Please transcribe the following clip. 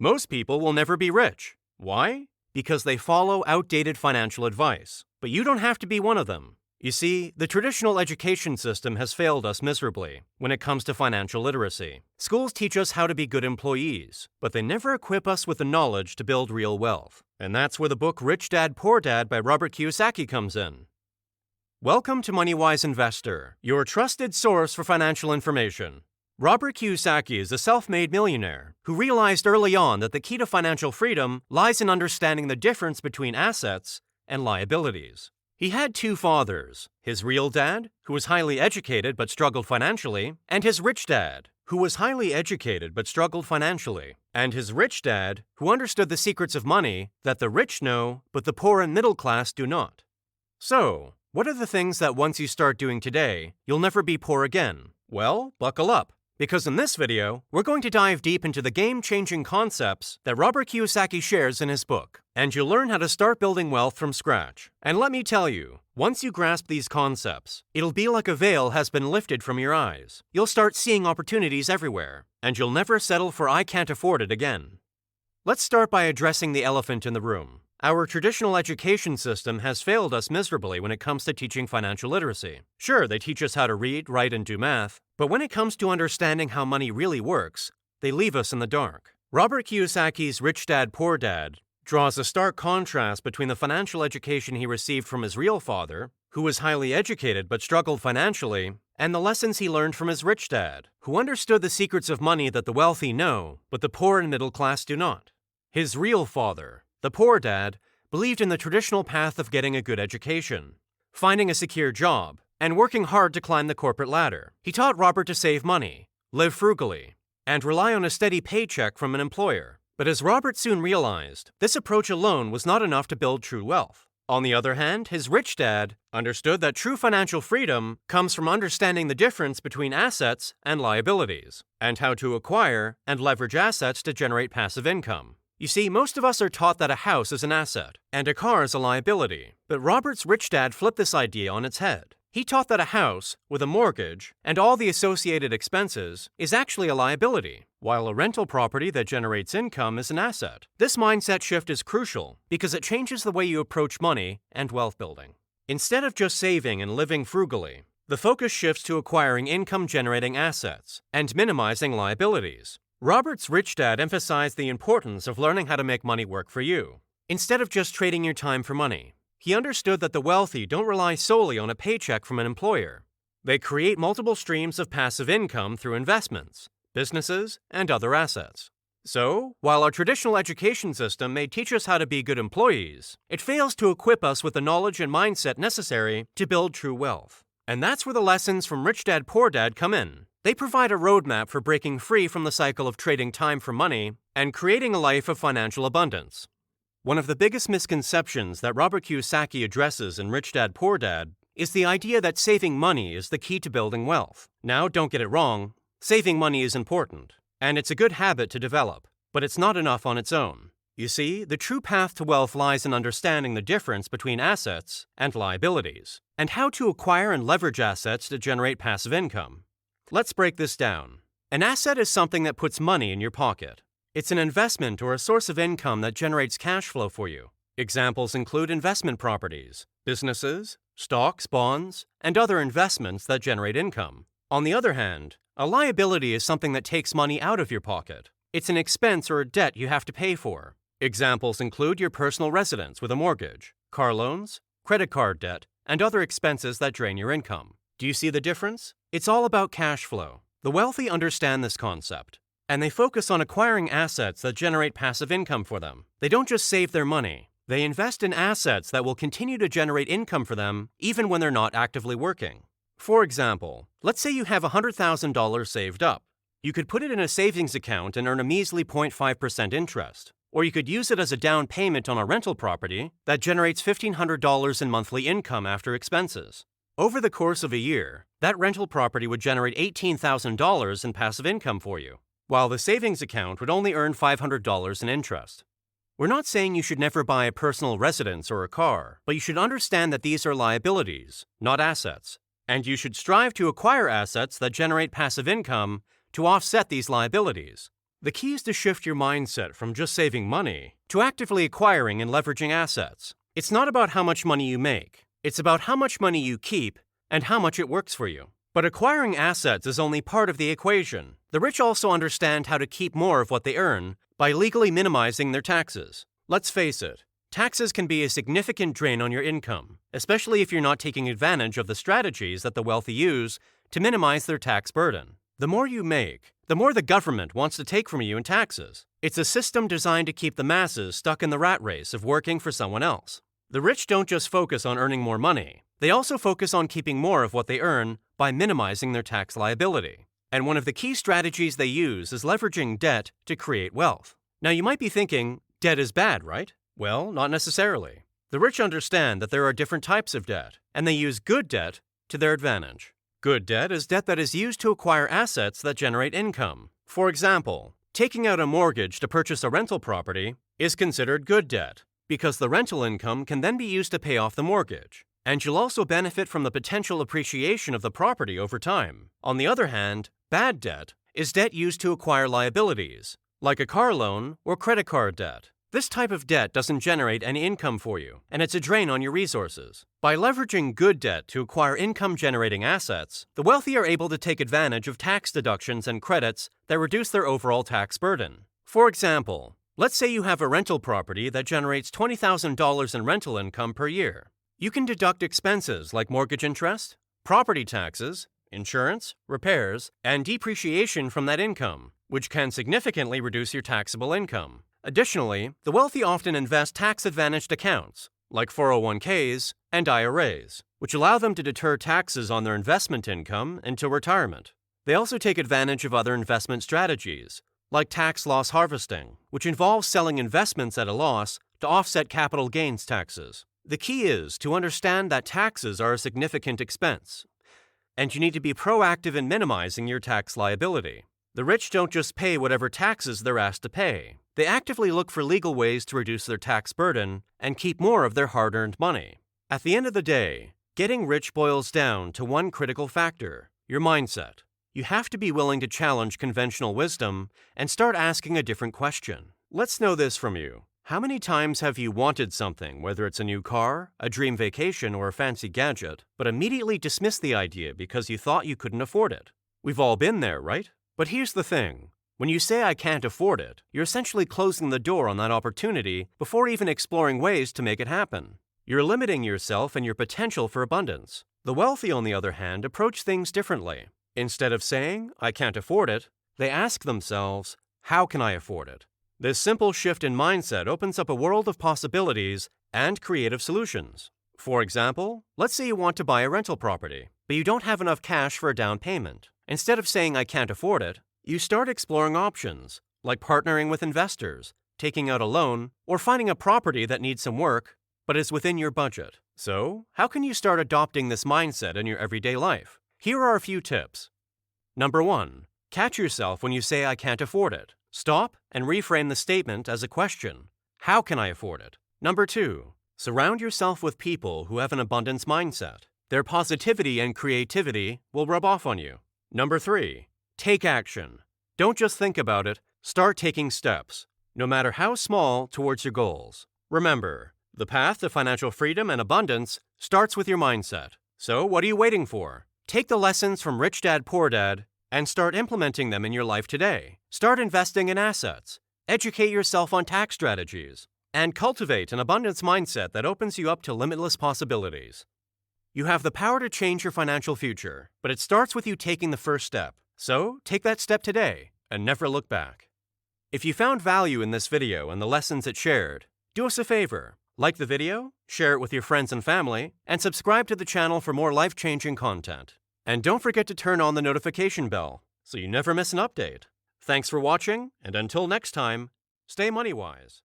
Most people will never be rich. Why? Because they follow outdated financial advice. But you don't have to be one of them. You see, the traditional education system has failed us miserably when it comes to financial literacy. Schools teach us how to be good employees, but they never equip us with the knowledge to build real wealth. And that's where the book Rich Dad, Poor Dad by Robert Kiyosaki comes in. Welcome to MoneyWise Investor, your trusted source for financial information. Robert Kiyosaki is a self-made millionaire who realized early on that the key to financial freedom lies in understanding the difference between assets and liabilities. He had two fathers, his real dad, who was highly educated but struggled financially, and his rich dad, who was highly educated but struggled financially, and his rich dad, who understood the secrets of money that the rich know but the poor and middle class do not. So, what are the things that once you start doing today, you'll never be poor again? Well, buckle up. Because in this video, we're going to dive deep into the game-changing concepts that Robert Kiyosaki shares in his book, and you'll learn how to start building wealth from scratch. And let me tell you, once you grasp these concepts, it'll be like a veil has been lifted from your eyes. You'll start seeing opportunities everywhere, and you'll never settle for "I can't afford it" again. Let's start by addressing the elephant in the room. Our traditional education system has failed us miserably when it comes to teaching financial literacy. Sure, they teach us how to read, write, and do math, but when it comes to understanding how money really works, they leave us in the dark. Robert Kiyosaki's Rich Dad, Poor Dad draws a stark contrast between the financial education he received from his real father, who was highly educated but struggled financially, and the lessons he learned from his rich dad, who understood the secrets of money that the wealthy know, but the poor and middle class do not. His real father, the poor dad, believed in the traditional path of getting a good education, finding a secure job, and working hard to climb the corporate ladder. He taught Robert to save money, live frugally, and rely on a steady paycheck from an employer. But as Robert soon realized, this approach alone was not enough to build true wealth. On the other hand, his rich dad understood that true financial freedom comes from understanding the difference between assets and liabilities, and how to acquire and leverage assets to generate passive income. You see, most of us are taught that a house is an asset, and a car is a liability. But Robert's rich dad flipped this idea on its head. He taught that a house, with a mortgage, and all the associated expenses, is actually a liability, while a rental property that generates income is an asset. This mindset shift is crucial because it changes the way you approach money and wealth building. Instead of just saving and living frugally, the focus shifts to acquiring income-generating assets and minimizing liabilities. Robert's rich dad emphasized the importance of learning how to make money work for you, instead of just trading your time for money. He understood that the wealthy don't rely solely on a paycheck from an employer. They create multiple streams of passive income through investments, businesses, and other assets. So, while our traditional education system may teach us how to be good employees, it fails to equip us with the knowledge and mindset necessary to build true wealth. And that's where the lessons from Rich Dad, Poor Dad come in. They provide a roadmap for breaking free from the cycle of trading time for money and creating a life of financial abundance. One of the biggest misconceptions that Robert Kiyosaki addresses in Rich Dad, Poor Dad is the idea that saving money is the key to building wealth. Now, don't get it wrong, saving money is important, and it's a good habit to develop, but it's not enough on its own. You see, the true path to wealth lies in understanding the difference between assets and liabilities, and how to acquire and leverage assets to generate passive income. Let's break this down. An asset is something that puts money in your pocket. It's an investment or a source of income that generates cash flow for you. Examples include investment properties, businesses, stocks, bonds, and other investments that generate income. On the other hand, a liability is something that takes money out of your pocket. It's an expense or a debt you have to pay for. Examples include your personal residence with a mortgage, car loans, credit card debt, and other expenses that drain your income. Do you see the difference? It's all about cash flow. The wealthy understand this concept, and they focus on acquiring assets that generate passive income for them. They don't just save their money. They invest in assets that will continue to generate income for them even when they're not actively working. For example, let's say you have $100,000 saved up. You could put it in a savings account and earn a measly 0.5% interest. Or you could use it as a down payment on a rental property that generates $1,500 in monthly income after expenses. Over the course of a year, that rental property would generate $18,000 in passive income for you, while the savings account would only earn $500 in interest. We're not saying you should never buy a personal residence or a car, but you should understand that these are liabilities, not assets, and you should strive to acquire assets that generate passive income to offset these liabilities. The key is to shift your mindset from just saving money to actively acquiring and leveraging assets. It's not about how much money you make. It's about how much money you keep and how much it works for you. But acquiring assets is only part of the equation. The rich also understand how to keep more of what they earn by legally minimizing their taxes. Let's face it, taxes can be a significant drain on your income, especially if you're not taking advantage of the strategies that the wealthy use to minimize their tax burden. The more you make, the more the government wants to take from you in taxes. It's a system designed to keep the masses stuck in the rat race of working for someone else. The rich don't just focus on earning more money, they also focus on keeping more of what they earn by minimizing their tax liability. And one of the key strategies they use is leveraging debt to create wealth. Now you might be thinking, debt is bad, right? Well, not necessarily. The rich understand that there are different types of debt, and they use good debt to their advantage. Good debt is debt that is used to acquire assets that generate income. For example, taking out a mortgage to purchase a rental property is considered good debt, because the rental income can then be used to pay off the mortgage, and you'll also benefit from the potential appreciation of the property over time. On the other hand, bad debt is debt used to acquire liabilities, like a car loan or credit card debt. This type of debt doesn't generate any income for you, and it's a drain on your resources. By leveraging good debt to acquire income-generating assets, the wealthy are able to take advantage of tax deductions and credits that reduce their overall tax burden. For example, let's say you have a rental property that generates $20,000 in rental income per year. You can deduct expenses like mortgage interest, property taxes, insurance, repairs, and depreciation from that income, which can significantly reduce your taxable income. Additionally, the wealthy often invest tax-advantaged accounts, like 401ks and IRAs, which allow them to deter taxes on their investment income until retirement. They also take advantage of other investment strategies, like tax loss harvesting, which involves selling investments at a loss to offset capital gains taxes. The key is to understand that taxes are a significant expense, and you need to be proactive in minimizing your tax liability. The rich don't just pay whatever taxes they're asked to pay. They actively look for legal ways to reduce their tax burden and keep more of their hard-earned money. At the end of the day, getting rich boils down to one critical factor: your mindset. You have to be willing to challenge conventional wisdom and start asking a different question. Let's know this from you. How many times have you wanted something, whether it's a new car, a dream vacation, or a fancy gadget, but immediately dismissed the idea because you thought you couldn't afford it? We've all been there, right? But here's the thing. When you say I can't afford it, you're essentially closing the door on that opportunity before even exploring ways to make it happen. You're limiting yourself and your potential for abundance. The wealthy, on the other hand, approach things differently. Instead of saying, I can't afford it, they ask themselves, how can I afford it? This simple shift in mindset opens up a world of possibilities and creative solutions. For example, let's say you want to buy a rental property, but you don't have enough cash for a down payment. Instead of saying I can't afford it, you start exploring options, like partnering with investors, taking out a loan, or finding a property that needs some work, but is within your budget. So, how can you start adopting this mindset in your everyday life? Here are a few tips. Number 1. Catch yourself when you say I can't afford it. Stop and reframe the statement as a question. How can I afford it? Number 2. Surround yourself with people who have an abundance mindset. Their positivity and creativity will rub off on you. Number 3. Take action. Don't just think about it, start taking steps, no matter how small, towards your goals. Remember, the path to financial freedom and abundance starts with your mindset. So what are you waiting for? Take the lessons from Rich Dad Poor Dad and start implementing them in your life today. Start investing in assets, educate yourself on tax strategies, and cultivate an abundance mindset that opens you up to limitless possibilities. You have the power to change your financial future, but it starts with you taking the first step. So, take that step today and never look back. If you found value in this video and the lessons it shared, do us a favor. Like the video, share it with your friends and family, and subscribe to the channel for more life-changing content. And don't forget to turn on the notification bell so you never miss an update. Thanks for watching, and until next time, stay money-wise.